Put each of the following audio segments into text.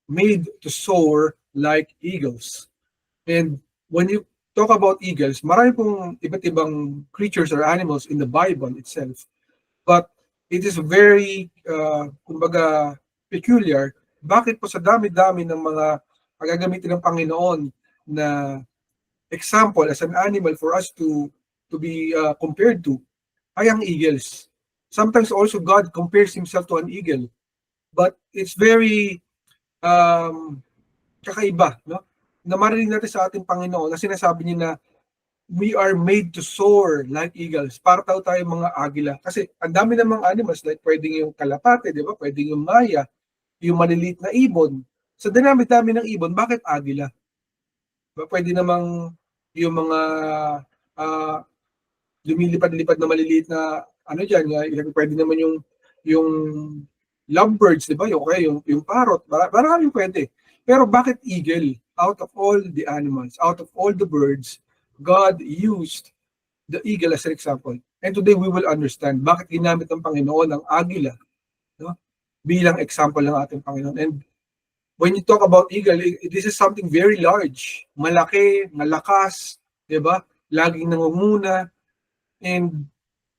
made to soar like eagles. And when you talk about eagles, marami pong iba't ibang creatures or animals in the Bible itself. But it is very, kumbaga, peculiar. Bakit po sa dami-dami ng mga gagamitin ng Panginoon na example as an animal for us to be compared to ay ang eagles. Sometimes also God compares himself to an eagle. But it's very kakaiba, no? Na marinig natin sa ating Panginoon na sinasabi niya na we are made to soar like eagles. Para tayo mga agila. Kasi ang dami namang animals, like pwedeng yung kalapate, di ba? Pwedeng yung maya, yung maliliit na ibon. Sa dinami-dami ng ibon, bakit agila? Diba? Pwede namang yung mga lumilipad-lipad na maliliit na ano dyan, pwede naman yung lovebirds, di ba? Yung parrot, maraming pwede. Pero bakit eagle? Out of all the animals, out of all the birds, God used the eagle as an example. And today we will understand bakit ginamit ng Panginoon ang agila, no? Bilang example ng ating Panginoon. And when you talk about eagle, this is something very large. Malaki, malakas, di ba? Laging nangunguna. And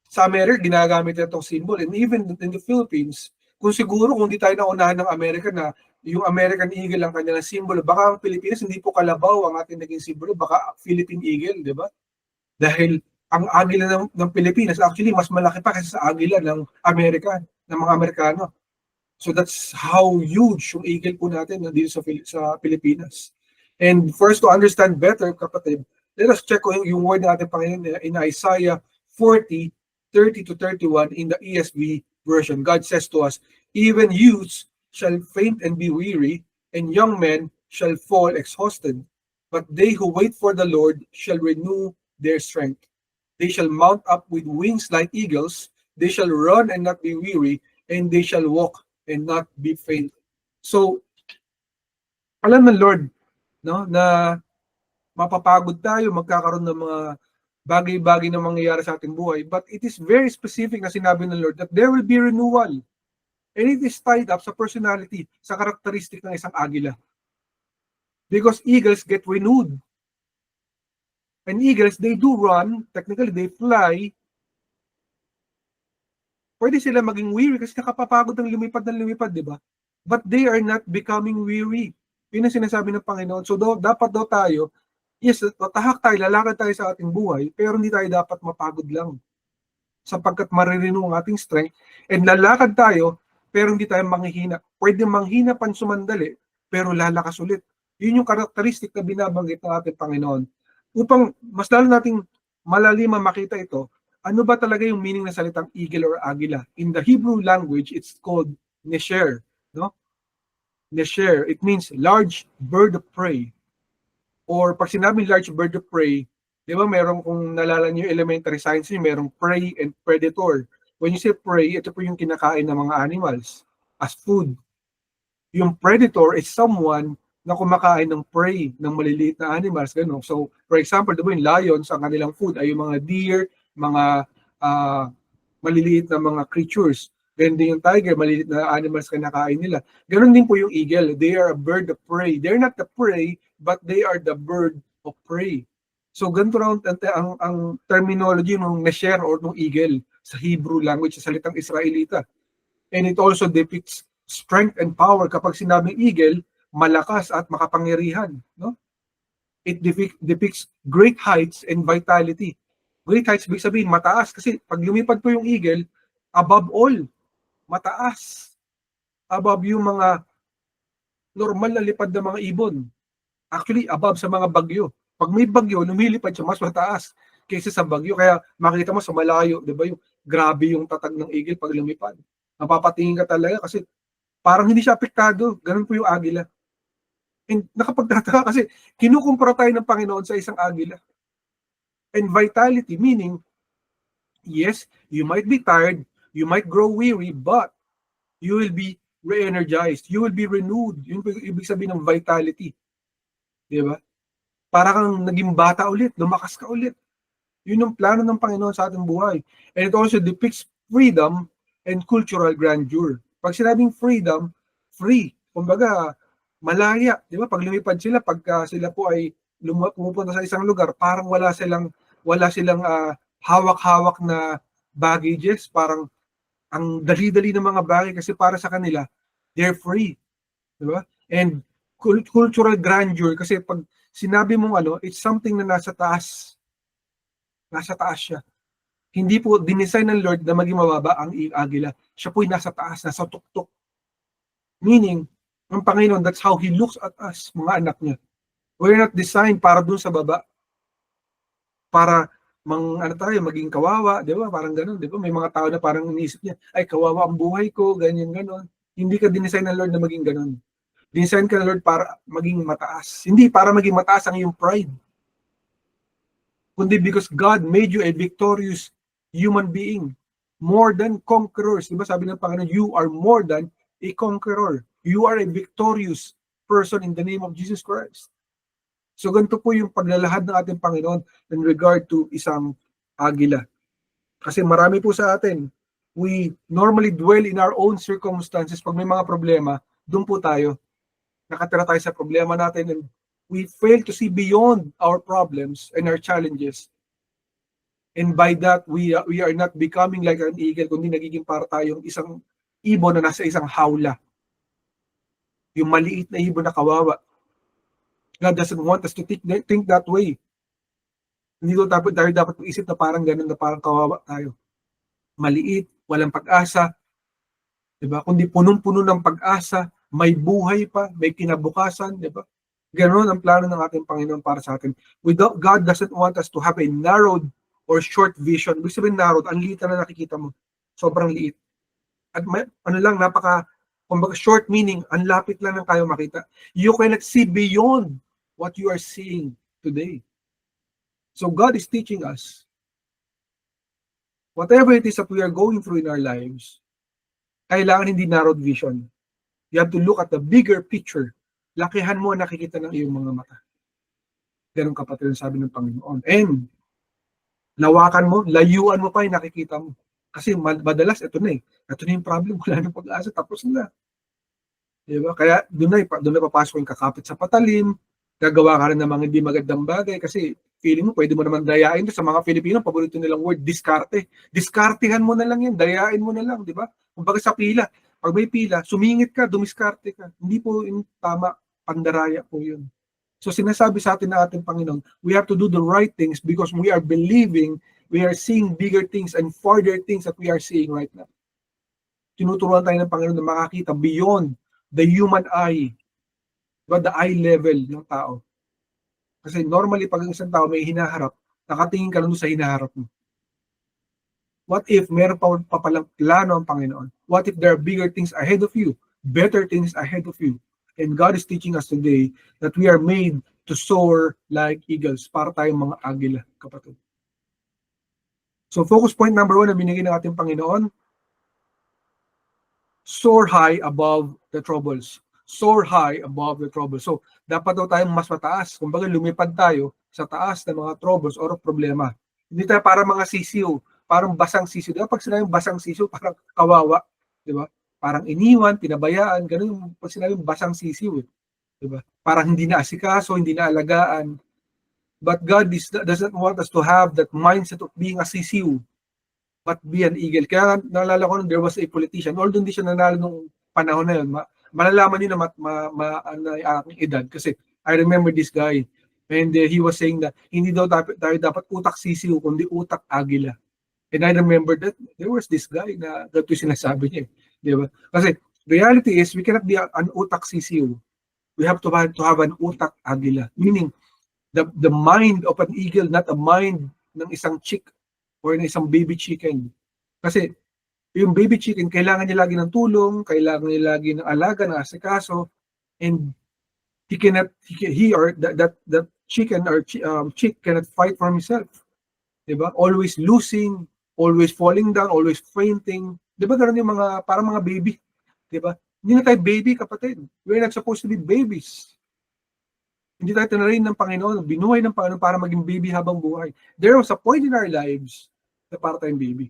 sa Amerika, ginagamit itong symbol. And even in the Philippines, kung di tayo naunahan ng Amerika na yung American Eagle ang kanilang simbolo, baka ang Pilipinas hindi po kalabaw ang ating naging simbolo, baka Philippine Eagle, di ba? Dahil ang agila ng Pilipinas actually mas malaki pa kasi sa agila ng Amerika, ng mga Amerikano. So that's how huge yung eagle po natin dito sa Pilipinas. And first to understand better, kapatid, let us check yung word natin Panginoon in Isaiah 40:30-31 in the ESV version. God says to us, even youths shall faint and be weary, and young men shall fall exhausted. But they who wait for the Lord shall renew their strength. They shall mount up with wings like eagles. They shall run and not be weary, and they shall walk and not be faint. So, alam ng Lord, no, na mapapagod tayo, magkakaroon ng mga bagay-bagay na mangyayari sa ating buhay. But it is very specific na sinabi ng Lord that there will be renewal. And it is tied up sa personality, sa karakteristik ng isang agila. Because eagles get renewed. And eagles, they do run, technically they fly. Pwede sila maging weary kasi nakapapagod ng lumipad, di ba? But they are not becoming weary. Yun ang sinasabi ng Panginoon. So dapat tayo, yes, tatahak tayo, lalakad tayo sa ating buhay, pero hindi tayo dapat mapagod lang. Sapagkat maririno ang ating strength, and lalakad tayo, pero hindi tayo manghihina. Pwede manghina pansumandali, pero lalakas ulit. Yun yung karakteristik na binabanggit ng ating Panginoon. Upang mas lalo nating malaliman makita ito, ano ba talaga yung meaning ng salitang eagle or agila? In the Hebrew language, it's called nesher. No? Nesher, it means large bird of prey. Or pag sinabing large bird of prey, di ba meron kung nalala niyo elementary science niyo, merong prey and predator. When you say prey, ito po yung kinakain ng mga animals as food. Yung predator is someone na kumakain ng prey, ng maliliit na animals. Ganun. So, for example, diba yung lions, ang kanilang food ay yung mga deer, mga maliliit na mga creatures. Ganun din yung tiger, maliliit na animals kinakain nila. Ganun din po yung eagle. They are a bird of prey. They're not the prey, but they are the bird of prey. So, ganito lang ang terminology ng nesher or ng eagle sa Hebrew language, sa salitang Israelita. And it also depicts strength and power. Kapag sinabing eagle, malakas at makapangyarihan. No? It depicts great heights and vitality. Great heights, ibig sabihin, mataas. Kasi pag lumipad po yung eagle, above all, mataas. Above yung mga normal na lipad ng mga ibon. Actually, above sa mga bagyo. Pag may bagyo, lumilipad siya, mas mataas kaysa sa bagyo. Kaya makita mo sa malayo, di ba, yung grabe yung tatag ng eagle pag lumipad. Napapatingin ka talaga kasi parang hindi siya apektado. Ganun po yung agila. And nakapagtataka kasi kinukumpara tayo ng Panginoon sa isang agila. And vitality, meaning, yes, you might be tired, you might grow weary, but you will be re-energized. You will be renewed. Yun po yung ibig sabihin ng vitality. Di ba? Para kang naging bata ulit, lumakas ka ulit. Yun yung plano ng Panginoon sa ating buhay. And it also depicts freedom and cultural grandeur. Pag sinabing freedom, free. Kumbaga, malaya, di ba? Pag lumipad sila, pagka sila po ay pumupunta sa isang lugar, parang wala silang hawak-hawak na baggages, parang ang dali-dali ng mga bagay kasi para sa kanila, they're free, di ba? And cultural grandeur kasi pag sinabi mong it's something na nasa taas siya. Hindi po dinesign ng Lord na maging mababa ang agila. Siya po'y nasa taas, nasa tuktok. Meaning, ang Panginoon, that's how He looks at us, mga anak niya. We're not designed para dun sa baba. Para tayo, maging kawawa, di ba? Parang gano'n, di ba? May mga tao na parang iniisip niya, ay, kawawa ang buhay ko, ganyan, gano'n. Hindi ka dinesign ng Lord na maging gano'n. Dinesign ka ng Lord para maging mataas. Hindi para maging mataas ang iyong pride. Kundi because God made you a victorious human being. More than conquerors. Diba sabi ng Panginoon, you are more than a conqueror. You are a victorious person in the name of Jesus Christ. So ganito po yung paglalahad ng ating Panginoon in regard to isang agila. Kasi marami po sa atin, we normally dwell in our own circumstances. Pag may mga problema, doon po tayo. Nakatira tayo sa problema natin and we fail to see beyond our problems and our challenges. And by that, we are not becoming like an eagle, kundi nagiging para tayong isang ibon na nasa isang hawla. Yung maliit na ibon na kawawa. God doesn't want us to think that way. Hindi tayo dapat mag-isip na parang ganun, na parang kawawa tayo. Maliit, walang pag-asa, diba? Kundi punong-puno ng pag-asa, may buhay pa, may kinabukasan, diba? Ganoon ang plano ng ating Panginoon para sa atin. God doesn't want us to have a narrowed or short vision. Ibig sabihin narrowed, ang liit na nakikita mo. Sobrang liit. At kumbaga short meaning, ang lapit lang ng kayo makita. You cannot see beyond what you are seeing today. So God is teaching us, whatever it is that we are going through in our lives, kailangan hindi narrowed vision. You have to look at the bigger picture. Lakihan mo ang nakikita ng iyong mga mata. Ganun kapatid, sabi ng Panginoon. And, lawakan mo, layuan mo pa yung nakikita mo. Kasi madalas, ito na yung problem, wala nang pag-asa, tapos na. Diba? Kaya, doon na papasok yung kakapit sa patalim, gagawa ka rin ng mga hindi magandang bagay, kasi feeling mo, pwede mo naman dayain sa mga Filipino, paborito nilang word, diskarte. Diskartehan mo na lang yan, dayain mo na lang, di ba? Kumbaga sa pila, pag may pila, sumingit ka, dumiskarte ka. Hindi po yung tama, pandaraya po yun. So sinasabi sa atin ng ating Panginoon, we have to do the right things because we are believing, we are seeing bigger things and farther things that we are seeing right now. Tinuturuan tayo ng Panginoon na makakita beyond the human eye, the eye level ng tao. Kasi normally, pag isang tao may hinaharap, nakatingin ka lang sa hinaharap mo. What if meron pa palang plano ang Panginoon? What if there are bigger things ahead of you? Better things ahead of you? And God is teaching us today that we are made to soar like eagles, para tayong mga agila, kapatid. So focus point number 1 na binigay ng ating Panginoon, soar high above the troubles. Soar high above the troubles. So dapat daw tayong mas mataas. Kumbaga lumipad tayo sa taas ng mga troubles or problema. Hindi tayo para mga sisiw, parang basang sisiw. Diba? Pag sinabing basang sisiw, parang kawawa. Diba? Parang iniwan, pinabayaan, ganun yung pag sinabing basang sisiw. Diba? Parang hindi na asikaso, hindi na alagaan. But God doesn't want us to have that mindset of being a sisiw, but be an eagle. Kaya naalala ko nung there was a politician, although hindi siya nanalo nung panahon na yun, malalaman niyo na ano yung aking edad. Kasi I remember this guy, and he was saying that hindi daw tayo dapat utak sisiw, kundi utak agila. And I remember that there was this guy na ganito yung sinasabi niya. Di ba? Kasi reality is, we cannot be an utak sisiw. We have to have an utak agila. Meaning, the mind of an eagle, not a mind ng isang chick or ng isang baby chicken. Kasi yung baby chicken, kailangan niya lagi ng tulong, kailangan niya lagi ng alaga, ng asikaso, and he or that chicken or chick cannot fight for himself. Diba? Always losing, always falling down, always fainting. Diba ganoon yung parang mga baby? Diba? Hindi na tayo baby, kapatid. We're not supposed to be babies. Hindi tayo tinarin ng Panginoon, binuhay ng Panginoon para maging baby habang buhay. There was a point in our lives na para tayong baby.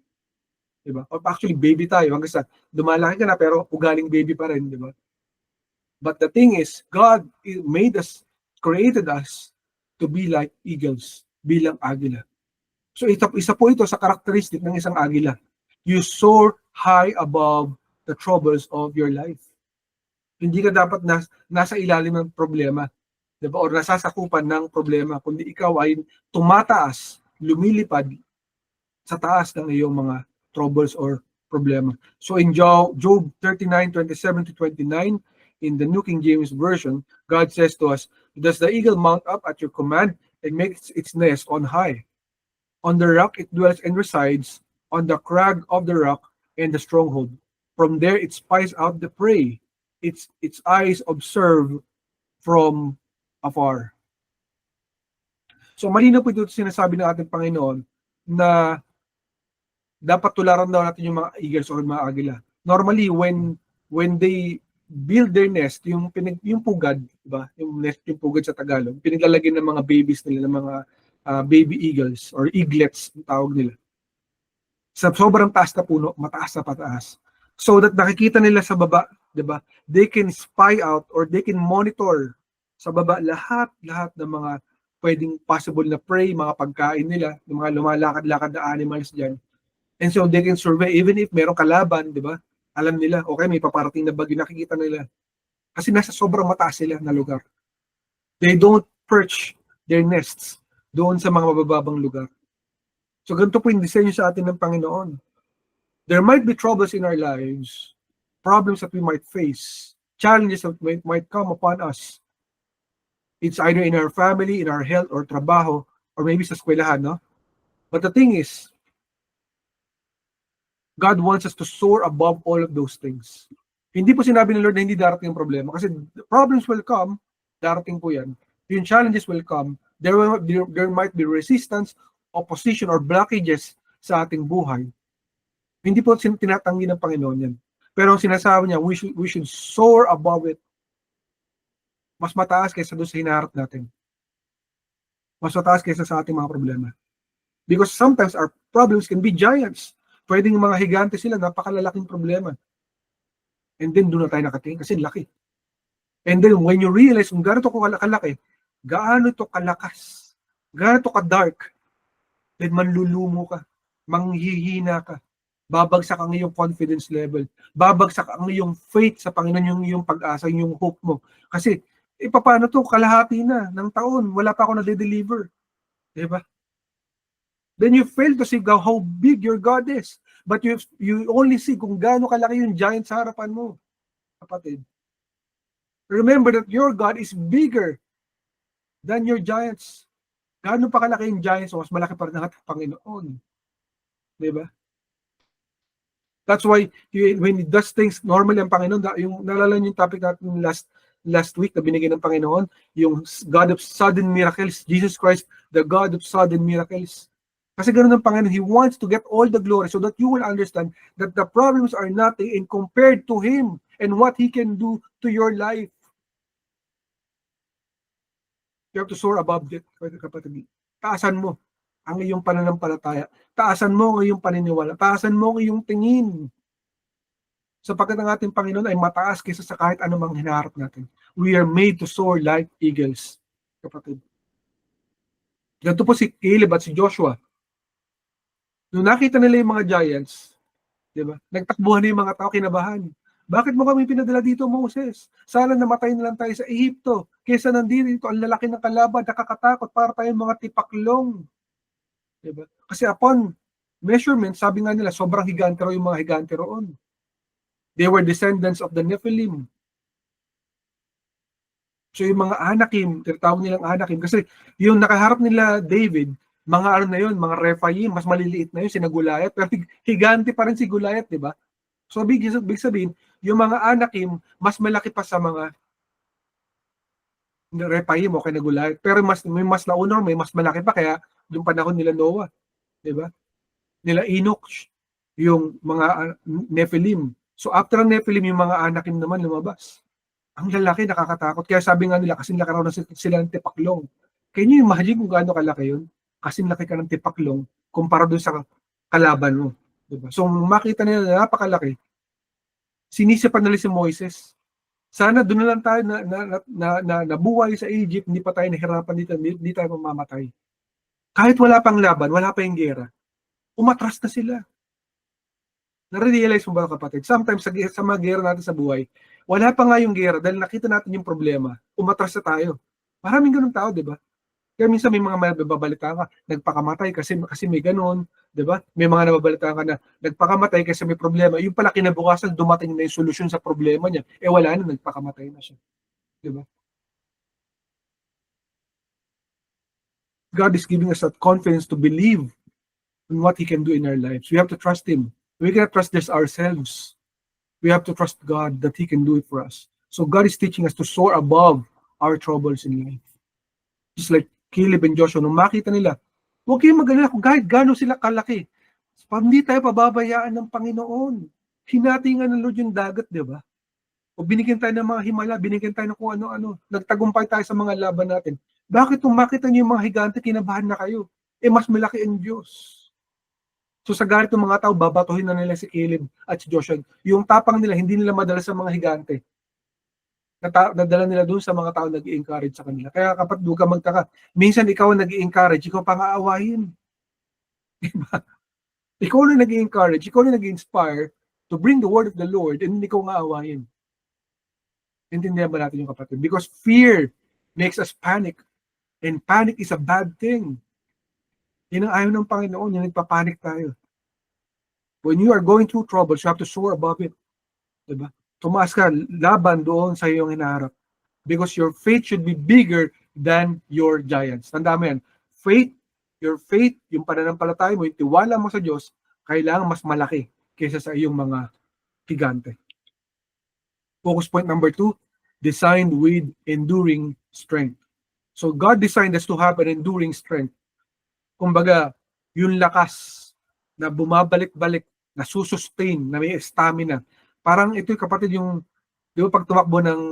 Diba? Actually, baby tayo hanggang sa dumalaki ka na pero ugaling baby pa rin, diba? But the thing is, God created us to be like eagles, bilang agila. So isa po ito sa characteristic ng isang agila. You soar high above the troubles of your life. Hindi ka dapat nasa ilalim ng problema, diba? O nasasakupan ng problema, kundi ikaw ay tumataas, lumilipad sa taas ng iyong mga troubles or problema. So in Job 39:27-29, in the New King James Version, God says to us, "Does the eagle mount up at your command and makes its nest on high? On the rock it dwells and resides, on the crag of the rock and the stronghold. From there it spies out the prey. Its eyes observe from afar." So malinaw po ito sinasabi ng ating Panginoon na dapat tularan daw natin yung mga eagles or mga agila. Normally, when they build their nest, yung pugad, diba? Yung nest, yung pugad sa Tagalog, pinaglalagyan ng mga babies nila, ng mga baby eagles or eaglets, ang tawag nila. Sa sobrang taas na puno, mataas na pataas. So that nakikita nila sa baba, diba? They can spy out or they can monitor sa baba lahat ng mga pwedeng possible na prey, mga pagkain nila, yung mga lumalakad-lakad na animals dyan. And so they can survey even if merong kalaban, di ba? Alam nila, okay, may paparating na bagyo, nakikita nila. Kasi nasa sobrang mataas sila na lugar. They don't perch their nests doon sa mga mabababang lugar. So ganito po yung disenyo sa atin ng Panginoon. There might be troubles in our lives, problems that we might face, challenges that might come upon us. It's either in our family, in our health, or trabaho, or maybe sa eskwelahan, no? But the thing is, God wants us to soar above all of those things. Hindi po sinabi ng Lord na hindi darating ang problema. Kasi problems will come, darating po yan. Yung challenges will come, there might be resistance, opposition, or blockages sa ating buhay. Hindi po tinatanggi ng Panginoon yan. Pero ang sinasabi niya, we should soar above it. Mas mataas kaysa doon sa hinaharap natin. Mas mataas kaysa sa ating mga problema. Because sometimes our problems can be giants. Pwedeng mga higante sila, napakalalaking problema. And then doon na tayo nakatingin kasi laki. And then when you realize kung gaano ito kalaki, gaano ito kalakas, gaano ito ka-dark, then manlulumo ka, manghihina ka, babagsak ang iyong confidence level, babagsak ang iyong faith sa Panginoon, yung iyong pag-asa, yung hope mo. Kasi, paano ito, kalahati na ng taon, wala pa ako na-deliver. Diba? Then you fail to see how big your God is. But you only see kung gaano kalaki yung giant sa harapan mo, kapatid. Remember that your God is bigger than your giants. Gaano pa kalaki yung giants, mas malaki pa rin ang Panginoon. Diba? That's why when he does things, normally ang Panginoon, yung naalala niyo yung topic natin last week na binigay ng Panginoon, yung God of sudden miracles, Jesus Christ, the God of sudden miracles. Kasi ganoon ang Panginoon, He wants to get all the glory so that you will understand that the problems are nothing in compared to Him and what He can do to your life. You have to soar above it, kapatid. Taasan mo ang iyong pananampalataya. Taasan mo ang iyong paniniwala. Taasan mo ang iyong tingin. Sapagkat ang ating Panginoon ay mataas kaysa sa kahit anumang hinaharap natin. We are made to soar like eagles, kapatid. Ganito po si Caleb at si Joshua. Nung nakita nila yung mga giants, di ba? Nagtakbuhan na yung mga tao, kinabahan. Bakit mo kami pinadala dito, Moses? Sana namatay na lang tayo sa Ehipto. Kaysa nandito, ang lalaki ng kalaban, nakakatakot para tayong mga tipaklong. Di ba? Kasi upon measurement, sabi nga nila, sobrang higante raw yung mga higante roon. They were descendants of the Nephilim. So yung mga Anakim, tinatawag nilang Anakim, kasi yung nakaharap nila David, mga ano na yun, mga Rephaim, mas maliliit na yun, sina Goliath, pero higante pa rin si Goliath, di ba? So big sabihin, yung mga Anakim, mas malaki pa sa mga Rephaim o kaya Goliath, pero may mas nauna, may mas malaki pa, kaya yung panahon nila Noah, di ba? Nila Enoch, yung mga Nephilim. So after ang Nephilim, yung mga Anakim naman lumabas. Ang lalaki, nakakatakot. Kaya sabi nga nila, kasi laki raw na sila ng tipaklong. Can you imagine kung gaano kalaki yun? Kasi laki ka ng tipaklong kumpara doon sa kalaban mo. Diba? So makita nila na napakalaki. Sinisipan nila si Moises. Sana doon na lang tayo nabuhay sa Egypt, hindi pa tayo nahirapan dito, hindi tayo mamamatay. Kahit wala pang laban, wala pa yung gera, umatras na sila. Nare-realize mo ba, kapatid? Sometimes sa mga gera natin sa buhay, wala pa nga yung gera dahil nakita natin yung problema, umatras na tayo. Maraming ganun tao, di ba? Kaya minsan may mga nababalita ka, nagpakamatay kasi may ganun, 'di ba? May mga nababalita ka na nagpakamatay kasi may problema. Yung pala kinabukasan dumating na yung solusyon sa problema niya. Wala na, nagpakamatay na siya, 'di ba? God is giving us that confidence to believe in what he can do in our lives. We have to trust him. We cannot trust just ourselves. We have to trust God that he can do it for us. So God is teaching us to soar above our troubles in life. Just like Caleb and Joshua, nung makita nila, huwag kayong mag-alala kung kahit gano'n sila kalaki. Hindi tayo pababayaan ng Panginoon. Hinatingan ng Lord yung dagat, di ba? O binigyan tayo ng mga himala, binigyan tayo ng kung ano-ano. Nagtagumpay tayo sa mga laban natin. Bakit kung makita niyo yung mga higante, kinabahan na kayo? Mas malaki ang Diyos. So sa galit ng mga tao, babatuhin na nila si Caleb at si Joshua. Yung tapang nila, hindi nila madala sa mga higante. Nadala nila doon sa mga tao nag-i-encourage sa kanila. Kaya kapag huwag ka magtaka, minsan ikaw ang nag-i-encourage, ikaw pang aawayin. Diba? Ikaw na nag-i-encourage, ikaw na nag-i-inspire to bring the word of the Lord and hindi ko nga aawayin. Intindihan ba natin yung kapatid? Because fear makes us panic. And panic is a bad thing. Yan ang ayaw ng Panginoon, yung nagpapanik tayo. When you are going through troubles, you have to soar above it. Diba? Tumaas ka, laban doon sa iyong hinaharap. Because your faith should be bigger than your giants. Tandaan mo yan. Your faith, yung pananampalataya mo, yung tiwala mo sa Diyos, kailangan mas malaki kaysa sa iyong mga higante. Focus point number 2, designed with enduring strength. So God designed us to have an enduring strength. Kumbaga, yung lakas na bumabalik-balik, na susustain, na may stamina. Parang ito kapatid yung, di ba pag tumakbo ng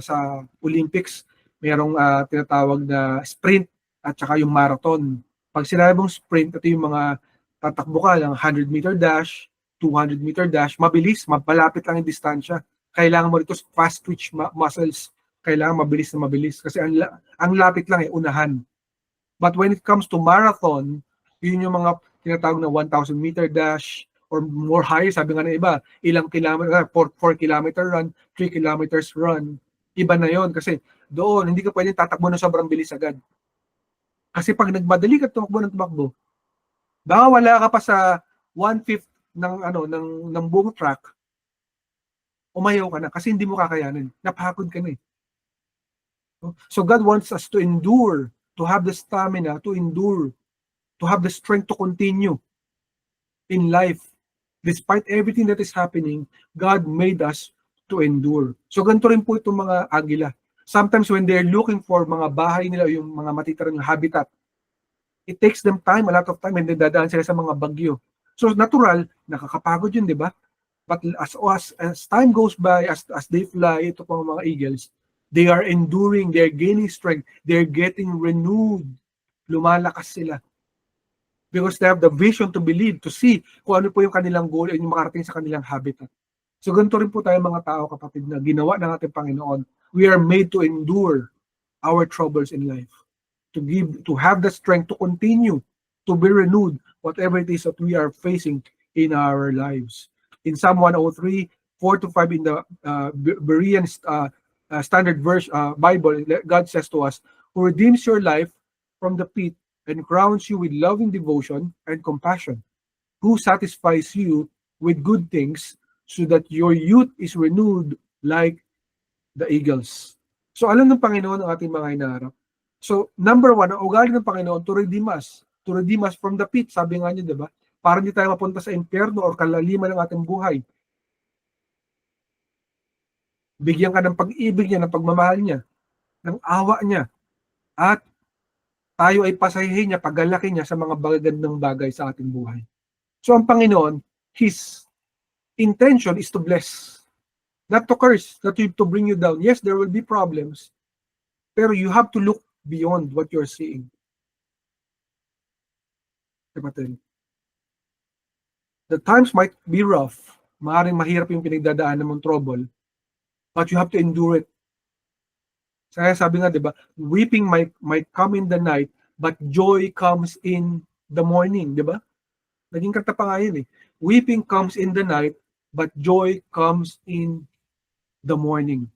sa Olympics, mayroong tinatawag na sprint at saka yung marathon. Pag sinabi mong sprint, ito yung mga tatakbo ka ng 100-meter dash, 200-meter dash, mabilis, malapit lang yung distansya. Kailangan mo ito fast twitch muscles. Kailangan mabilis na mabilis. Kasi ang lapit lang unahan. But when it comes to marathon, yun yung mga tinatawag na 1,000-meter dash or more higher, sabi nga ng iba, ilang kilometer, 4 kilometer run, 3 kilometers run. Iba na yon kasi doon, hindi ka pwedeng tatakbo na sobrang bilis agad. Kasi pag nagmadali ka tumakbo, baka wala ka pa sa 1/5 ng buong track, umayaw ka na kasi hindi mo kakayanin. Napagod ka na eh. So God wants us to endure, to have the stamina, to endure, to have the strength to continue in life. Despite everything that is happening, God made us to endure. So ganito rin po itong mga agila. Sometimes when they're looking for mga bahay nila, yung mga matitirang habitat, it takes them time, a lot of time, and then dadaan sila sa mga bagyo. So natural, nakakapagod yun, di ba? But as time goes by, as they fly, ito po mga eagles, they are enduring, they're gaining strength, they're getting renewed. Lumalakas sila. Because they have the vision to believe, to see kung ano po yung kanilang goal and yung makarating sa kanilang habitat. So ganito rin po tayo mga tao, kapatid, na ginawa ng ating Panginoon. We are made to endure our troubles in life. To have the strength to continue, to be renewed, whatever it is that we are facing in our lives. In Psalm 103, 4-5 in the Berean Standard Verse Bible, God says to us, who redeems your life from the pit and crowns you with loving devotion and compassion, who satisfies you with good things so that your youth is renewed like the eagles. So alam ng Panginoon ang ating mga hinaharap. So number 1, ang ugali ng Panginoon to redeem us from the pit, sabi nga niya, di ba? Para hindi tayo mapunta sa impyerno or kalaliman ng ating buhay. Bigyan ka ng pag-ibig niya, ng pagmamahal niya, ng awa niya, at tayo ay pasahihin niya, paglalaki niya sa mga bagagandang bagay sa ating buhay. So ang Panginoon, His intention is to bless, not to curse, not to bring you down. Yes, there will be problems, pero you have to look beyond what you're seeing. The times might be rough, maaaring mahirap yung pinagdadaanan mong trouble, But you have to endure it. Kaya sabi nga, di ba, weeping might come in the night, but joy comes in the morning, di ba? Naging kanta pa nga yun eh. Weeping comes in the night, but joy comes in the morning.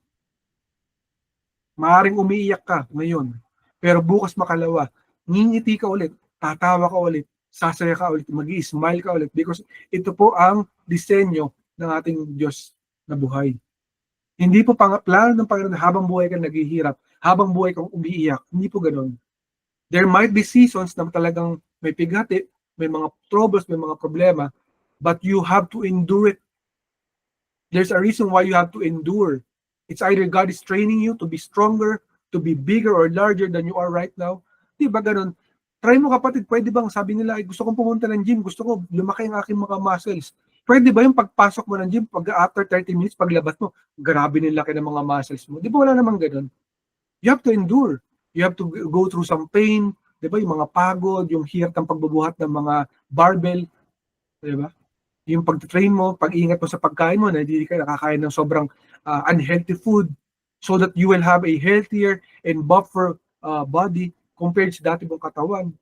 Maaring umiiyak ka ngayon, pero bukas makalawa, ngingiti ka ulit, tatawa ka ulit, sasaya ka ulit, mag-i-smile ka ulit, because ito po ang disenyo ng ating Diyos na buhay. Hindi po plano ng Panginoon habang buhay ka naghihirap, habang buhay kang umiiyak. Hindi po ganoon. There might be seasons na talagang may pighati, may mga troubles, may mga problema, but you have to endure it. There's a reason why you have to endure. It's either God is training you to be stronger, to be bigger or larger than you are right now. Di ba ganun? Try mo kapatid, pwede bang sabi nila, ay gusto kong pumunta ng gym, gusto ko lumaki ang aking mga muscles. Pwede ba yung pagpasok mo ng gym, pag after 30 minutes, paglabas mo, grabe ng laki ng mga muscles mo. Di ba wala namang ganun? You have to endure. You have to go through some pain, di ba? Yung mga pagod, yung hirap ng pagbubuhat ng mga barbell, di ba? Yung pag-train mo, pag-ingat mo sa pagkain mo, na hindi ka nakakain ng sobrang unhealthy food, so that you will have a healthier and buffer body compared sa dati mong katawan.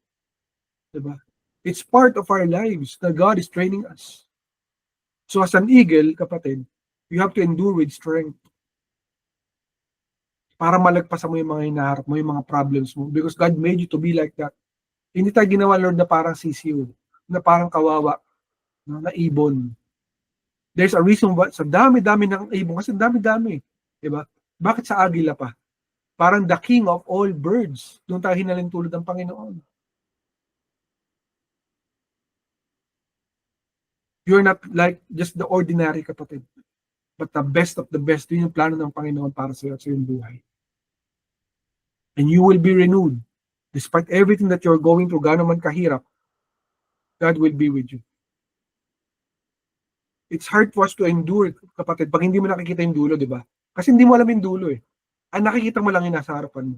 Diba? It's part of our lives that God is training us. So as an eagle, kapatid, you have to endure with strength para malagpasan mo yung mga hinaharap mo, yung mga problems mo, because God made you to be like that. Hindi tayo ginawa, Lord, na parang sisiw, na parang kawawa, na ibon. There's a reason why, sa dami-dami ng ibon, kasi dami-dami, diba? Bakit sa agila pa? Parang the king of all birds. Doon tayo hinaling tulad ng Panginoon. You're not like just the ordinary, kapatid, but the best of the best. Yun yung plano ng Panginoon para sa iyo at sa iyong buhay. And you will be renewed. Despite everything that you're going through, gaano man kahirap, God will be with you. It's hard for us to endure, kapatid, pag hindi mo nakikita yung dulo, di ba? Kasi hindi mo alam yung dulo eh. Ang nakikita mo lang yung nasa harapan mo.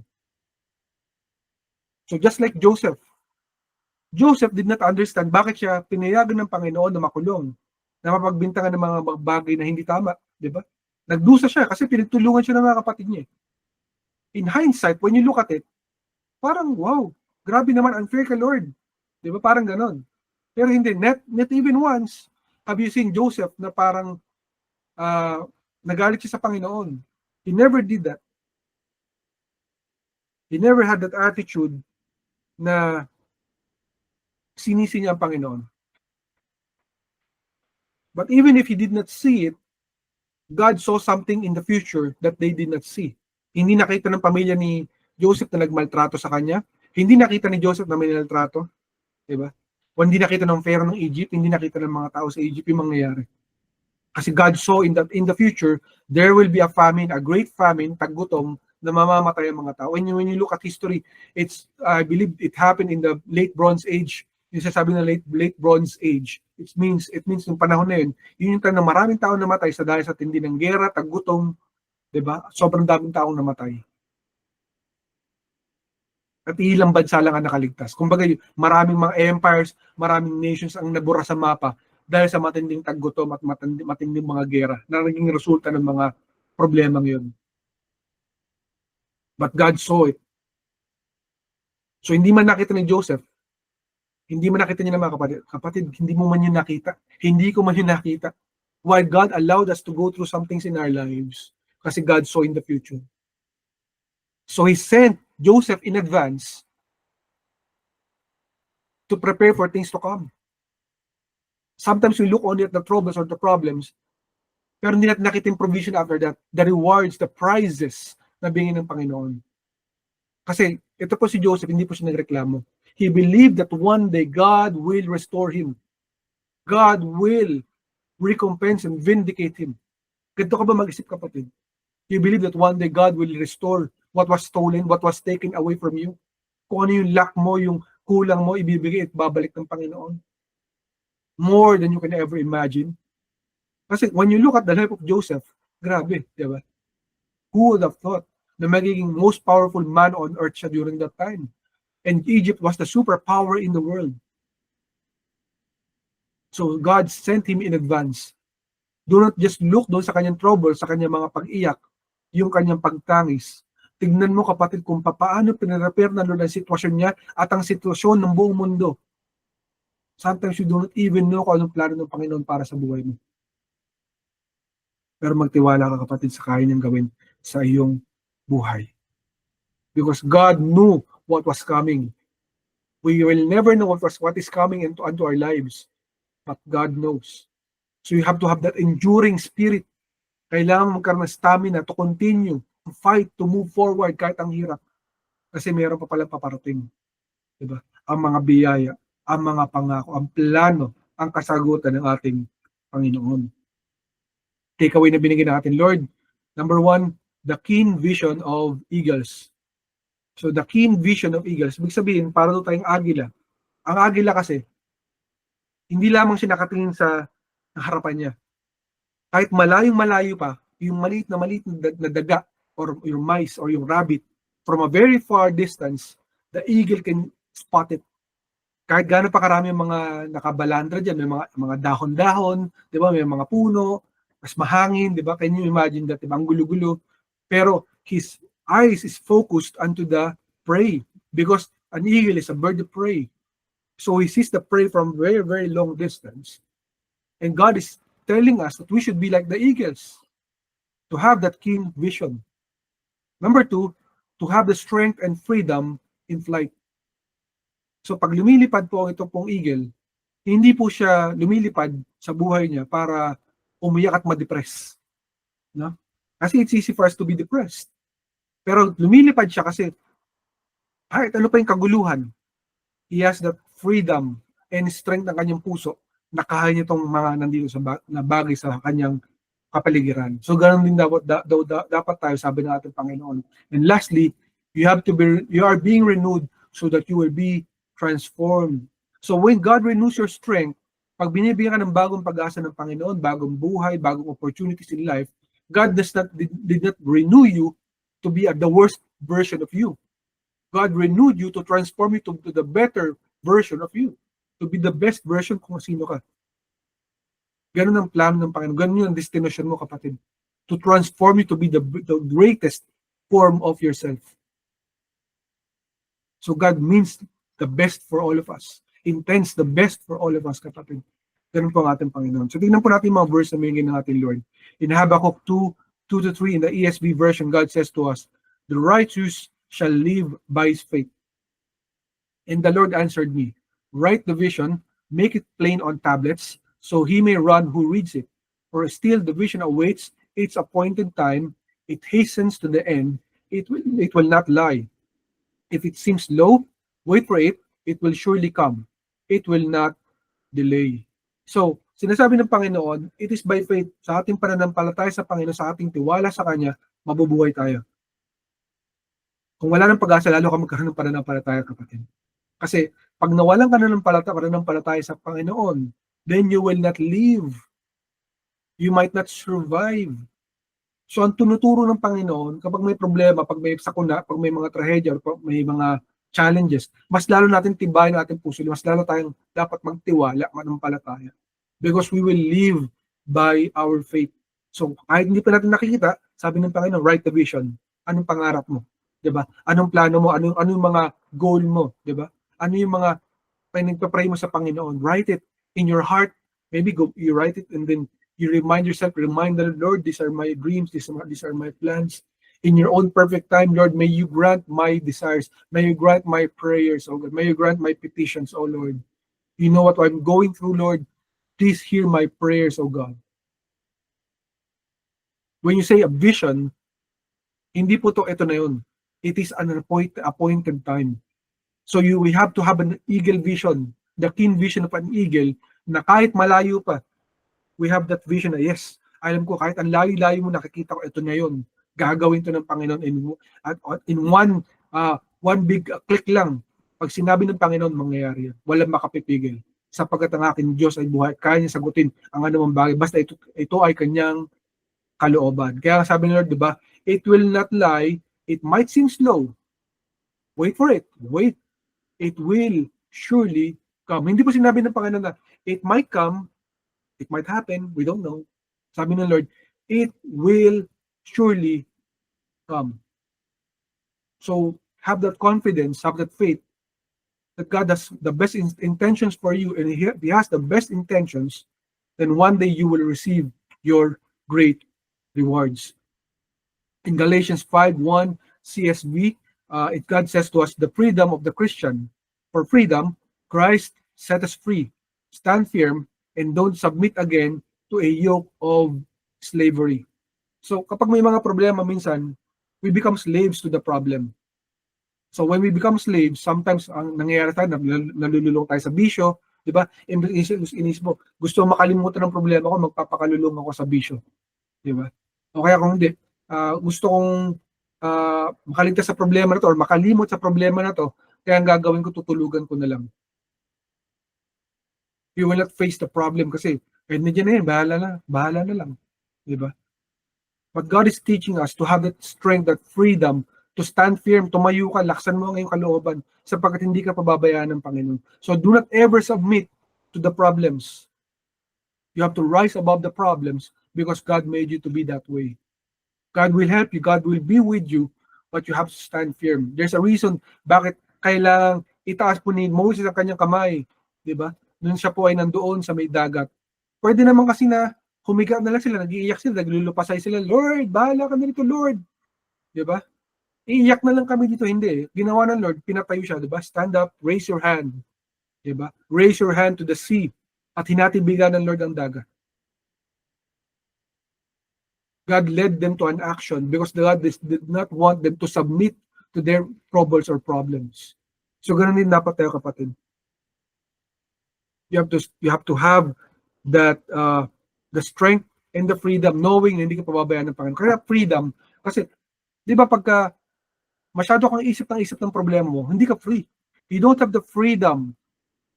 So just like Joseph did not understand bakit siya pinayagan ng Panginoon na makulong, na mapagbintangan ng mga bagay na hindi tama, di ba? Nagdusa siya kasi pinagtulungan siya ng mga kapatid niya. In hindsight, when you look at it, parang wow, grabe naman, unfair ka Lord. Di ba? Parang ganon. Pero hindi, not even once have you seen Joseph na parang nagalit siya sa Panginoon. He never did that. He never had that attitude na sinisi niya ang Panginoon. But even if he did not see it, God saw something in the future that they did not see. Hindi nakita ng pamilya ni Joseph na nagmaltrato sa kanya. Hindi nakita ni Joseph na may naltrato. Diba? O hindi nakita ng Pharaoh ng Egypt, hindi nakita ng mga tao sa Egypt yung mangyayari. Kasi God saw in the future, there will be a famine, a great famine, taggutom, na mamamatay ang mga tao. And when you look at history, I believe it happened in the late Bronze Age. Yung sasabi na late Bronze Age. It means yung panahon na yun yung time na maraming tao namatay sa dahil sa tindi ng gera, taggutom, diba? Sobrang daming taong namatay. At ilang bansa lang ang nakaligtas. Kumbaga, maraming mga empires, maraming nations ang nabura sa mapa dahil sa matinding taggutom at matinding mga gera na naging resulta ng mga problemang yun. But God saw it. So hindi man nakita ni Joseph, hindi man nakita niya ng mga kapatid. Kapatid, hindi mo man yun nakita. Hindi ko man yun nakita. Why God allowed us to go through some things in our lives? Kasi God saw in the future. So He sent Joseph in advance to prepare for things to come. Sometimes we look only at the troubles or the problems, pero hindi natin nakita yung provision after that, the rewards, the prizes na bigyan ng Panginoon. Kasi ito po si Joseph, hindi po siya nagreklamo. He believed that one day God will restore him. God will recompense and vindicate him. Ganito ka ba mag-isip, kapatid? You believe that one day God will restore what was stolen, what was taken away from you? Kung ano yung lack mo, yung kulang mo, ibibigay at babalik ng Panginoon. More than you can ever imagine. Kasi when you look at the life of Joseph, grabe, di ba? Who would have thought na magiging most powerful man on earth siya during that time? And Egypt was the superpower in the world. So God sent him in advance. Do not just look doon sa kanyang trouble, sa kanyang mga pag-iyak, yung kanyang pagtangis. Tignan mo kapatid kung paano pinrepair na Lord ang sitwasyon niya at ang sitwasyon ng buong mundo. Sometimes you do not even know kung anong plano ng Panginoon para sa buhay mo. Pero magtiwala ka kapatid sa kaya niyang gawin sa iyong buhay. Because God knew what was coming. We will never know what is coming into our lives. But God knows. So you have to have that enduring spirit. Kailangan magkaroon ng stamina to continue, to fight, to move forward kahit ang hirap. Kasi meron pa palang paparating. Diba? Ang mga biyaya, ang mga pangako, ang plano, ang kasagutan ng ating Panginoon. Takeaway na binigyan natin, Lord. Number 1, the keen vision of eagles. So the keen vision of eagles, ibig sabihin, para doon tayong agila. Ang agila kasi, hindi lamang siya nakatingin sa harapan niya. Kahit malayong-malayo pa, yung maliit na daga, or yung mice, or yung rabbit, from a very far distance, the eagle can spot it. Kahit gaano pa karami yung mga nakabalandra dyan, may mga dahon-dahon, di ba? May mga puno, mas mahangin, di ba? Can you imagine that? Diba? Ang gulo-gulo. Pero his eyes is focused onto the prey because an eagle is a bird of prey. So he sees the prey from very, very long distance. And God is telling us that we should be like the eagles, to have that keen vision. Number 2, to have the strength and freedom in flight. So pag lumilipad po ito pong eagle, hindi po siya lumilipad sa buhay niya para umiyak at ma-depress. No? Kasi it's easy for us to be depressed. Pero lumilipad siya kasi kahit ano pa yung kaguluhan, he has that freedom and strength ng kanyang puso na kaya niya itong mga nandito na bagay sa kanyang kapaligiran. So ganun din dapat tayo, sabi ng ating Panginoon. And lastly, you are being renewed so that you will be transformed. So when God renews your strength, pag binibigyan ka ng bagong pag-asa ng Panginoon, bagong buhay, bagong opportunities in life, God did not renew you to be the worst version of you. God renewed you to transform you to the better version of you. To be the best version kung sino ka. Ganun ang plano ng Panginoon. Ganun yung destination mo, kapatid. To transform you to be the greatest form of yourself. So God means the best for all of us. Intends the best for all of us, kapatid. Ganun po ang ating Panginoon. So tingnan po natin mga verse na binigyan ng ating Lord. In Habakkuk 2-3 in the ESV version, God says to us, the righteous shall live by his faith. And the Lord answered me, write the vision, make it plain on tablets, so he may run who reads it. For still the vision awaits its appointed time, it hastens to the end, it will not lie. If it seems low, wait for it, it will surely come. It will not delay. So, sinasabi ng Panginoon, it is by faith, sa ating pananampalataya sa Panginoon, sa ating tiwala sa Kanya, mabubuhay tayo. Kung wala ng pag-asa, lalo ka magkaroon ng pananampalataya, kapatid. Kasi, pag nawalan ka na ng pananampalataya sa Panginoon, then you will not live. You might not survive. So, ang tunuturo ng Panginoon, kapag may problema, pag may sakuna, pag may mga trahedya, pag may mga challenges, mas lalo natin tibayin ang ating puso, mas lalo tayong dapat magtiwala, manampalataya. Because we will live by our faith. So, kahit hindi pa natin nakikita, sabi ng Panginoon, write the vision. Anong pangarap mo? Diba? Anong plano mo? Anong mga goal mo? Diba? Ano yung mga pinagpapray mo sa Panginoon? Write it in your heart. Maybe you write it and then you remind the Lord, these are my dreams, these are my plans. In your own perfect time, Lord, may you grant my desires. May you grant my prayers, oh God. May you grant my petitions, oh Lord. You know what I'm going through, Lord. Please hear my prayers, oh God. When you say a vision, hindi po ito na yun. It is an appointed time. So we have to have an eagle vision, the keen vision of an eagle, na kahit malayo pa, we have that vision na yes, alam ko kahit ang layo-layo mo nakikita ko, ito na yun. Gagawin to ng Panginoon in one big click lang. Pag sinabi ng Panginoon, mangyayari yan. Walang makapipigil. Sapagkat ang aking Diyos ay buhay, kaya niya sagutin ang anumang bagay. Basta ito ay kanyang kalooban. Kaya sabi ng Lord, di ba, it will not lie, it might seem slow. Wait for it. Wait. It will surely come. Hindi po sinabi ng Panginoon na it might come, it might happen, we don't know. Sabi ng Lord, it will surely come. So have that confidence, have that faith that God has the best intentions for you, and He has the best intentions, then one day you will receive your great rewards. In Galatians 5:1 CSB, God says to us, the freedom of the Christian. For freedom, Christ set us free. Stand firm and don't submit again to a yoke of slavery. So kapag may mga problema minsan, we become slaves to the problem. So when we become slaves, sometimes ang nangyayari tayo, nalululong tayo sa bisyo, di ba? Inis mo, gusto makalimutan ng problema ko, magpapakalulong ako sa bisyo. Di ba? O kaya kung hindi, gusto kong makaligtas sa problema na to or makalimot sa problema na to, kaya ang gagawin ko, tutulugan ko na lang. You will not face the problem kasi, medyo na yan, bahala na lang. Di ba? But God is teaching us to have that strength, that freedom, to stand firm, tumayo ka, laksan mo ang iyong kalooban, sapagkat hindi ka pababayaan ng Panginoon. So do not ever submit to the problems. You have to rise above the problems because God made you to be that way. God will help you, God will be with you, but you have to stand firm. There's a reason bakit kailangang itaas po ni Moses ang kanyang kamay, di ba? Nung siya po ay nandoon sa may dagat. Pwede naman kasi na humiga na lang sila, nag-iiyak sila, naglulupasay sila, Lord, bahala ka na dito, Lord. Di ba? Iiyak na lang kami dito, hindi. Ginawa ng Lord, pinatayo siya, di ba? Stand up, raise your hand. Di ba? Raise your hand to the sea at hinatibigan ng Lord ang dagat. God led them to an action because God did not want them to submit to their troubles or problems. So ganun din dapat tayo, kapatid. You have to have that the strength and the freedom, knowing na hindi ka pababayaan ng Panginoon. Kaya freedom, kasi di ba pagka masyado kang isip ng problema mo, hindi ka free. You don't have the freedom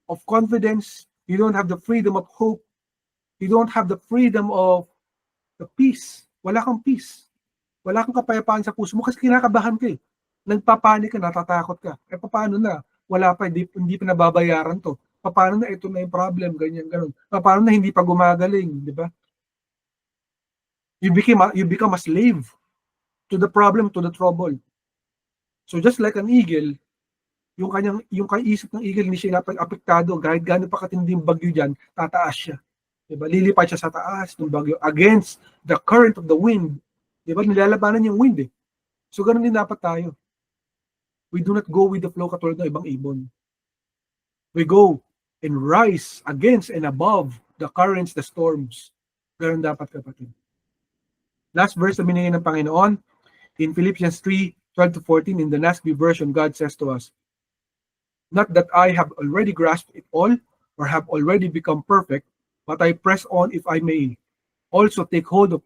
of confidence. You don't have the freedom of hope. You don't have the freedom of the peace. Wala kang peace. Wala kang kapayapaan sa puso mo kasi kinakabahan ka eh. Nagpapanik ka, natatakot ka. Eh paano na? Wala pa, hindi pa nababayaran to. Paano na ito na yung problem, ganyan, ganun. Paano na hindi pa gumagaling, di ba? You become a slave to the problem, to the trouble. So just like an eagle, yung kaisip ng eagle, hindi siya apektado. Kahit gano'n pa katinding bagyo dyan, tataas siya. Diba? Lilipad siya sa taas ng bagyo against the current of the wind. Diba? Nilalabanan yung wind eh. So gano'n din dapat tayo. We do not go with the flow katulad ng ibang ibon. We go and rise against and above the currents, the storms. Gano'n dapat, kapatid. Last verse na binigay ng Panginoon, in Philippians 3:12-14, in the NASB version, God says to us, not that I have already grasped it all or have already become perfect, but I press on if I may also take hold of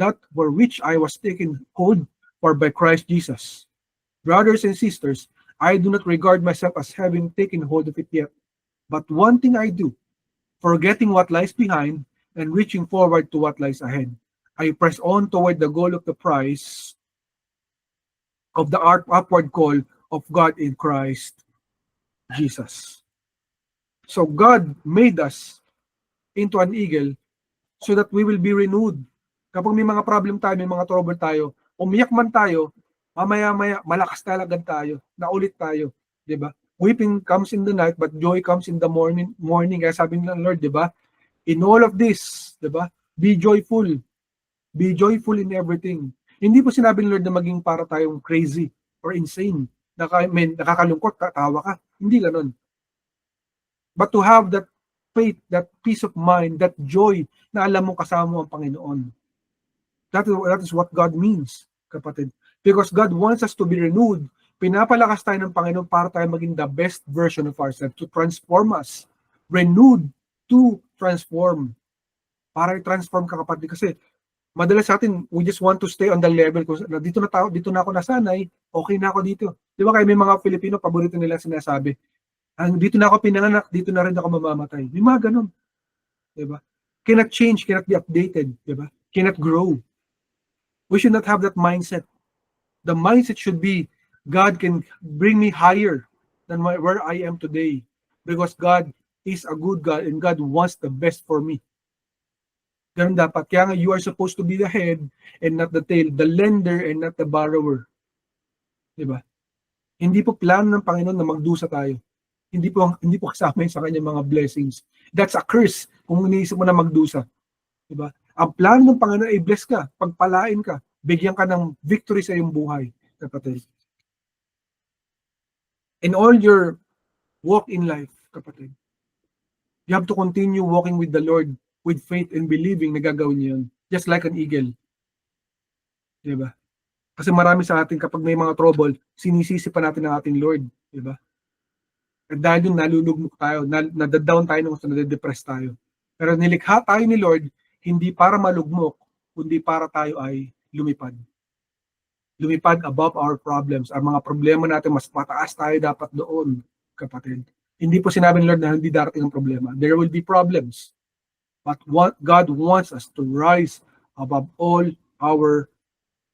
that for which I was taken hold for by Christ Jesus. Brothers and sisters, I do not regard myself as having taken hold of it yet, but one thing I do, forgetting what lies behind and reaching forward to what lies ahead, I press on toward the goal of the prize of the upward call of God in Christ Jesus. So God made us into an eagle so that we will be renewed. Kapag may mga problem tayo, may mga trouble tayo, umiyak man tayo, mamaya-maya, malakas talaga tayo, naulit tayo. Diba? Weeping comes in the night, but joy comes in the morning. Kaya sabi ng Lord, diba? In all of this, diba? Be joyful. Be joyful in everything. Hindi po sinabi ng Lord na maging para tayong crazy or insane. Nakakalungkot, tawa ka. Hindi ganun. But to have that faith, that peace of mind, that joy na alam mo kasama mo ang Panginoon. That is what God means, kapatid. Because God wants us to be renewed. Pinapalakas tayo ng Panginoon para tayo maging the best version of ourselves, to transform us. Renewed to transform. Para i-transform ka, kapatid. Kasi madalas sa atin, we just want to stay on the level. Kung dito na ako nasanay, okay na ako dito. Di ba kaya may mga Filipino, paborito nila sinasabi, dito na ako pinanganak, dito na rin ako mamamatay. May mga ganun. Di ba? Cannot change, cannot be updated. Di ba? Cannot grow. We should not have that mindset. The mindset should be, God can bring me higher than where I am today. Because God is a good God and God wants the best for me. Ganun dapat. Kaya nga, you are supposed to be the head and not the tail, the lender and not the borrower. Diba? Hindi po plano ng Panginoon na magdusa tayo. Hindi po kasama yun sa kanyang mga blessings. That's a curse kung iniisip mo na magdusa. Diba? Ang plano ng Panginoon ay bless ka, pagpalain ka, bigyan ka ng victory sa iyong buhay, kapatid. In all your walk in life, kapatid, you have to continue walking with the Lord with faith and believing na gagawin niyo yun. Just like an eagle. Diba? Kasi marami sa atin kapag may mga trouble, sinisisi pa natin ang ating Lord. Diba? At dahil yun, nalulugmok tayo, nadadown tayo nung nade-depress tayo. Pero nilikha tayo ni Lord, hindi para malugmok, kundi para tayo ay lumipad. Lumipad above our problems. Ang mga problema natin, mas mataas tayo dapat doon, kapatid. Hindi po sinabi ni Lord na hindi darating ang problema. There will be problems. But what God wants us to rise above all our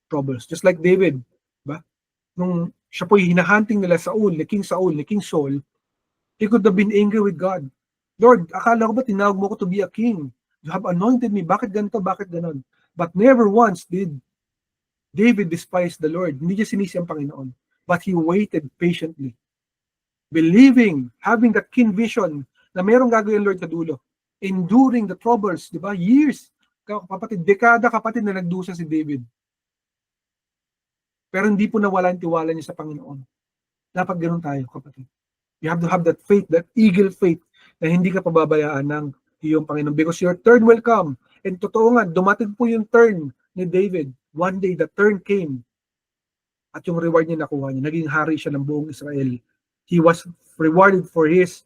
troubles. Just like David, ba? Nung siya po'y hinahunting nila Saul, ni King Saul, he could have been angry with God. Lord, akala ko ba tinawag mo ko to be a king? You have anointed me. Bakit ganito? Bakit ganon? But never once did David despise the Lord. Hindi niya sinisi ang Panginoon. But he waited patiently. Believing, having that keen vision na merong gagawin Lord sa dulo. Enduring the troubles, di ba? Years. Kapatid, dekada kapatid na nagdusa si David. Pero hindi po nawala yung tiwala niya sa Panginoon. Dapat ganun tayo, kapatid. You have to have that faith, that eagle faith, na hindi ka pababayaan ng iyong Panginoon. Because your turn will come. And totoo nga, dumating po yung turn ni David. One day, the turn came. At yung reward niya nakuha niya. Naging hari siya ng buong Israel. He was rewarded for his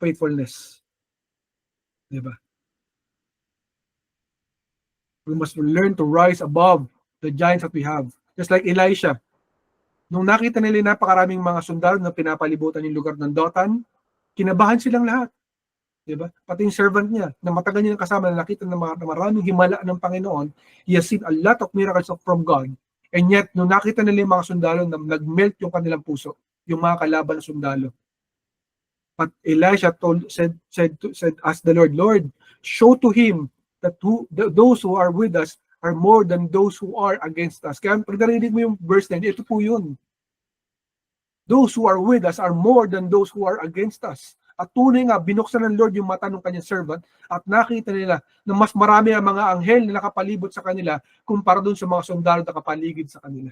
faithfulness. Diba? We must learn to rise above the giants that we have. Just like Elisha. Nung nakita nila napakaraming mga sundalo na pinapalibutan yung lugar ng Dothan, kinabahan silang lahat. Diba? Pati yung servant niya, na matagal niya kasama, na nakita na maraming himala ng Panginoon, he has seen a lot of miracles from God. And yet, nung nakita nila yung mga sundalo, na nag-melt yung kanilang puso, yung mga kalaban na sundalo. But Elisha asked the Lord, Lord, show to him that those who are with us are more than those who are against us. Kaya pag narinig mo yung verse 9, ito po yun. Those who are with us are more than those who are against us. At tunay nga, binuksan ng Lord yung mata ng kanyang servant at nakita nila na mas marami ang mga anghel na nakapalibot sa kanila kumpara dun sa mga sundalo na nakapaligid sa kanila.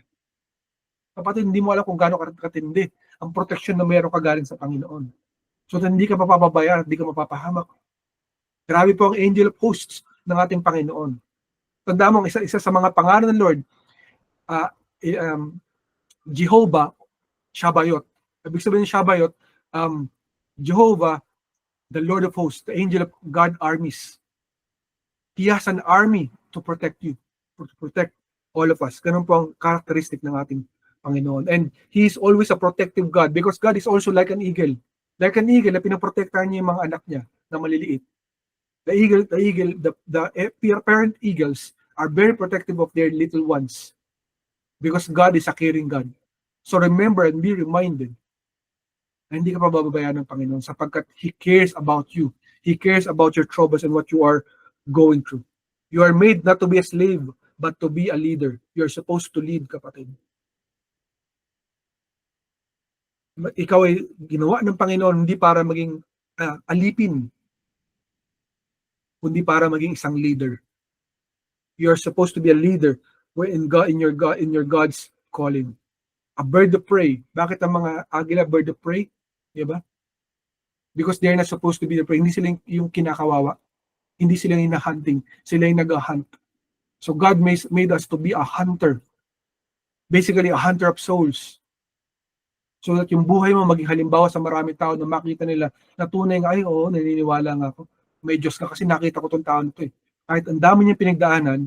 Kapatid, hindi mo alam kung gaano katindi ang proteksyon na meron ka galing sa Panginoon. So, hindi ka mapapabayaan, hindi ka mapapahamak. Grabe po ang angel of hosts ng ating Panginoon. Tanda mo, isa sa mga pangalan ng Lord, Jehovah, Shabayot. Ibig sabihin ng Shabayot, Jehovah, the Lord of hosts, the angel of God armies. He has an army to protect you, to protect all of us. Ganun po ang characteristic ng ating Panginoon. And He is always a protective God because God is also like an eagle. Like an eagle na pinaprotektahan niya yung mga anak niya na maliliit. The parent eagles are very protective of their little ones because God is a caring God. So remember and be reminded na hindi ka pababayaan ng Panginoon sapagkat He cares about you. He cares about your troubles and what you are going through. You are made not to be a slave, but to be a leader. You are supposed to lead, kapatid. Ikaw ay ginawa ng Panginoon hindi para maging alipin, kundi para maging isang leader. You are supposed to be a leader in your God's calling. A bird of prey. Bakit ang mga agila bird of prey? Diba? Because they're not supposed to be the prey. Hindi sila yung kinakawawa. Hindi sila yung hunting. Sila yung nag-hunt. So God made us to be a hunter. Basically, a hunter of souls. So that yung buhay mo maging halimbawa sa maraming tao na makita nila na tunay nga, ay oo, naniniwala nga ako. May Diyos ka kasi nakita ko itong tao nito eh. Kahit ang dami niyang pinagdaanan,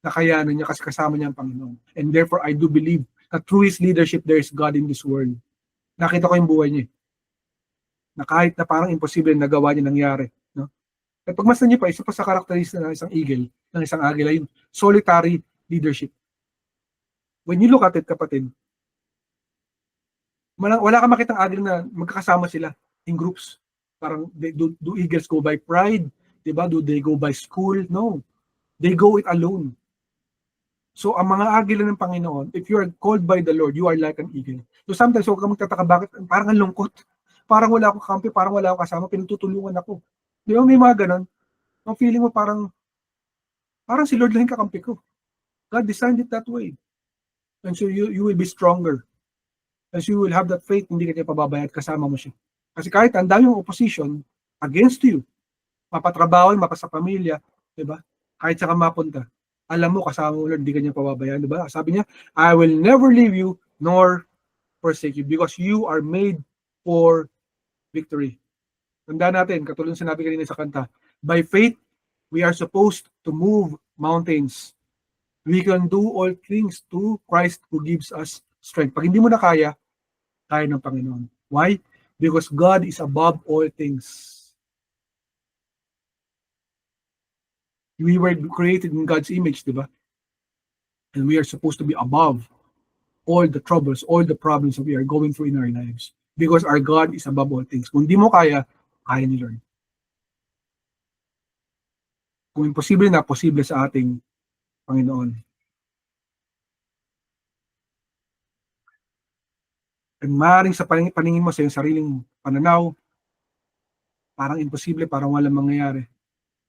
nakayanan niya kasi kasama niya ang Panginoon. And therefore, I do believe that through His leadership, there is God in this world. Nakita ko yung buhay niya. Na kahit na parang imposible nagawa niya nangyari. No? At pagmasdan niyo pa, isa pa sa karakteristika ng isang eagle, ng isang agila, yung solitary leadership. When you look at it, kapatid, wala kang makitang agila na magkakasama sila in groups. Parang do eagles go by pride? Diba? Do they go by school? No. They go it alone. So, ang mga agila ng Panginoon, if you are called by the Lord, you are like an eagle. So, sometimes, huwag ka magtataka, bakit? Parang ang lungkot. Parang wala akong kampi, parang wala akong kasama, pinututulungan ako. Di ba, may mga ganon? Ang feeling mo parang si Lord lang yung kakampi ko. God designed it that way. And so, you will be stronger. And so, you will have that faith, hindi ka niya pababayad, kasama mo siya. Kasi kahit ang daming opposition against you, mapatrabaho, mapasa pamilya, di ba? Kahit saan ka mapunta, alam mo, kasama mo Lord, hindi ka niya pababayaan, di ba? Sabi niya, I will never leave you nor forsake you because you are made for victory. Tandaan natin, katulad ng sinabi kanina sa kanta, by faith, we are supposed to move mountains. We can do all things to Christ who gives us strength. Pag hindi mo na kaya ng Panginoon. Why? Because God is above all things. We were created in God's image, di ba? And we are supposed to be above all the troubles, all the problems that we are going through in our lives. Because our God is above all things. Kung di mo kaya ni Lord. Kung imposible na, posible sa ating Panginoon. And maaaring sa paningin mo sa iyong sariling pananaw, parang imposible, parang walang mangyayari.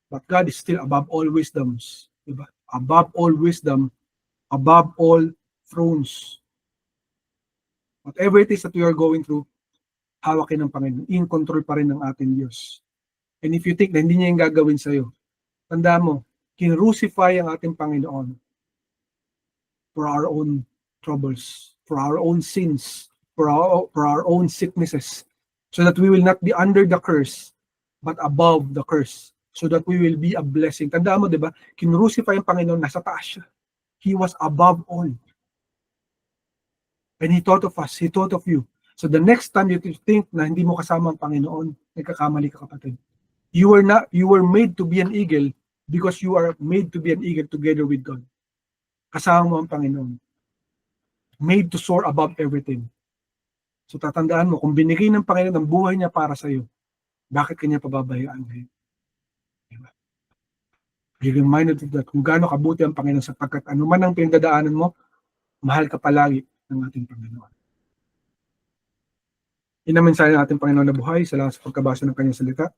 But God is still above all wisdoms. Diba? Above all wisdom, above all thrones. Whatever it is that we are going through, hawakin ng Panginoon. In control pa rin ng ating Diyos. And if you think na hindi niya yung gagawin sa'yo, tanda mo, kinrucify ang ating Panginoon for our own troubles, for our own sins, for our own sicknesses, so that we will not be under the curse, but above the curse, so that we will be a blessing. Tandaan mo, di ba? Kinrucify ang Panginoon, nasa taas siya. He was above all. And He thought of us, He thought of you. So the next time you think na hindi mo kasama ang Panginoon, nagkakamali ka, kapatid. You were made to be an eagle because you are made to be an eagle together with God. Kasama mo ang Panginoon. Made to soar above everything. So tatandaan mo, kung binigay ng Panginoon ang buhay niya para sa iyo, bakit kanya pababayaan ngayon? Diba? Be reminded of that, kung gaano kabuti ang Panginoon sapagkat anuman ang pinagdadaanan mo, mahal ka palagi ng ating Panginoon. Yun ang mensahe ng ating Panginoon na buhay. Salamat sa pagkabasa ng kanyang salita.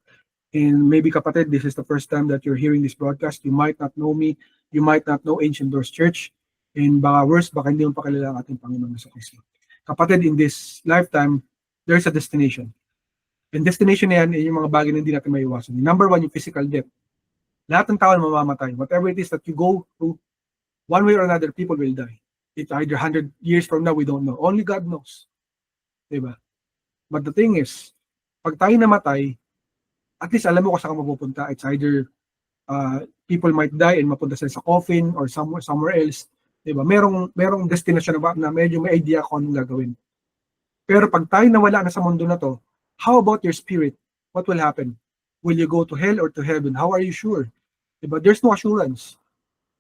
And maybe kapatid, this is the first time that you're hearing this broadcast. You might not know me. You might not know Ancient Doors Church. And baka worse, baka hindi mo pakilala ang ating Panginoon sa Kristo. Kapatid, in this lifetime, there's a destination. And destination na yan, yung mga bagay na hindi natin maiwasan. Number one, yung physical death. Lahat ng tao na mamamatay. Whatever it is that you go through, one way or another, people will die. It's either 100 years from now, we don't know. Only God knows. Diba? But the thing is, pag tayo namatay, at least alam mo kung saan ka mapupunta. It's either people might die and mapunta sila sa coffin or somewhere else. Diba? Merong destination na medyo may idea kung anong gagawin. Pero pag tayo nawala na sa mundo na to, how about your spirit? What will happen? Will you go to hell or to heaven? How are you sure? Diba? There's no assurance.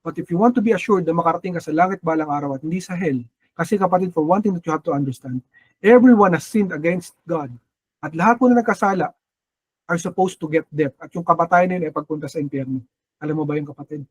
But if you want to be assured na makarating ka sa langit balang araw at hindi sa hell, kasi kapatid, for one thing that you have to understand, everyone has sinned against God. At lahat po na nagkasala are supposed to get death. At yung kamatayan na yun ay pagpunta sa impyerno. Alam mo ba yung kapatid?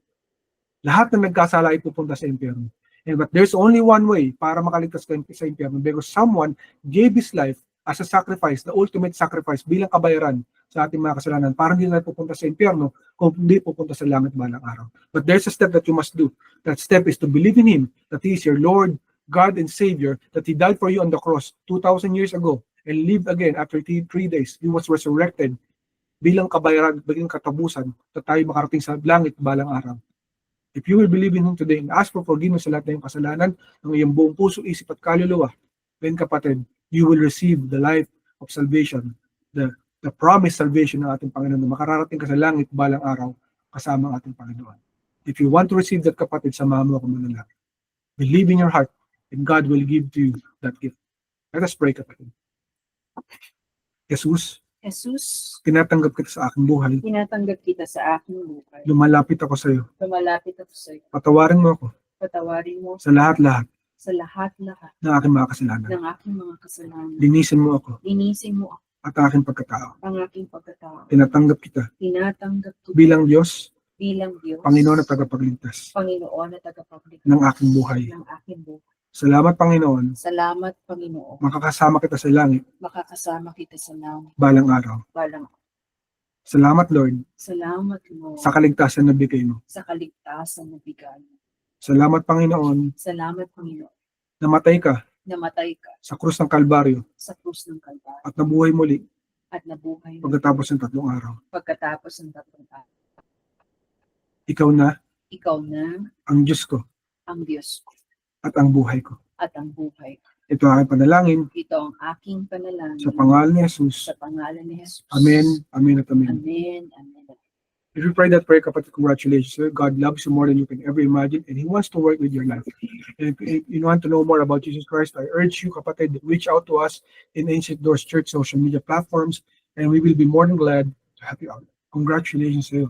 Lahat na nagkasala ay pupunta sa impyerno. But there's only one way para makaligtas ka sa impyerno, because someone gave his life as a sacrifice, the ultimate sacrifice, bilang kabayaran sa ating mga kasalanan, para hindi na pupunta sa impyerno, kung hindi pupunta sa langit balang araw. But there's a step that you must do. That step is to believe in Him, that He is your Lord, God, and Savior, that He died for you on the cross 2,000 years ago, and lived again after 3 days. He was resurrected bilang kabayaran, bilang katapusan, na tayo makarating sa langit balang araw. If you will believe in Him today and ask for forgiveness sa lahat ng iyong kasalanan, ng iyong buong puso, isip at kaluluwa, then kapatid, you will receive the life of salvation, the promised salvation ng ating Panginoon, na makararating ka sa langit balang araw kasama ang ating Panginoon. If you want to receive that, kapatid, samahan mo ako manalangin. Believe in your heart and God will give to you that gift. Let us pray, kapatid. Jesus, tinatanggap kita sa aking buhay. Tinatanggap kita sa aking buhay. Lumalapit ako sa iyo. Lumalapit ako sa iyo. Patawarin mo ako Patawarin mo sa lahat-lahat sa lahat-lahat ng aking mga kasalanan. ng aking mga kasalanan. Linisin mo ako Linisin mo ako at aking pagkatao. ang aking pagkatao. Tinatanggap kita Tinatanggap kita bilang Diyos bilang Diyos, Panginoon at tagapagligtas Panginoon at tagapagligtas ng aking buhay. ng aking buhay. Salamat, Panginoon, Salamat, Panginoon, makakasama kita sa langit makakasama kita sa langit balang araw. balang. Salamat, Lord, Salamat, Lord, sa kaligtasan na bigay mo. sa kaligtasan na bigay. Salamat, Panginoon, Salamat, Panginoon, namatay ka namatay ka sa krus ng Kalbaryo sa krus ng Kalbaryo at nabuhay muli at nabuhay mo pagkatapos ng 3 araw. pagkatapos ng 3 araw. Ikaw na Ikaw na ang Diyos ko ang Diyos ko at ang buhay ko. at ang buhay ko. Ito ang aking panalangin Ito ang aking panalangin sa pangalan ni Jesus. sa pangalan ni Jesus. Amen, amen at amen. Amen. Amen. If you pray that prayer, kapatid, congratulations, sir. God loves you more than you can ever imagine, and He wants to work with your life. And if you want to know more about Jesus Christ, I urge you, kapatid, reach out to us in Ancient Doors Church social media platforms, and we will be more than glad to help you out. Congratulations, sir.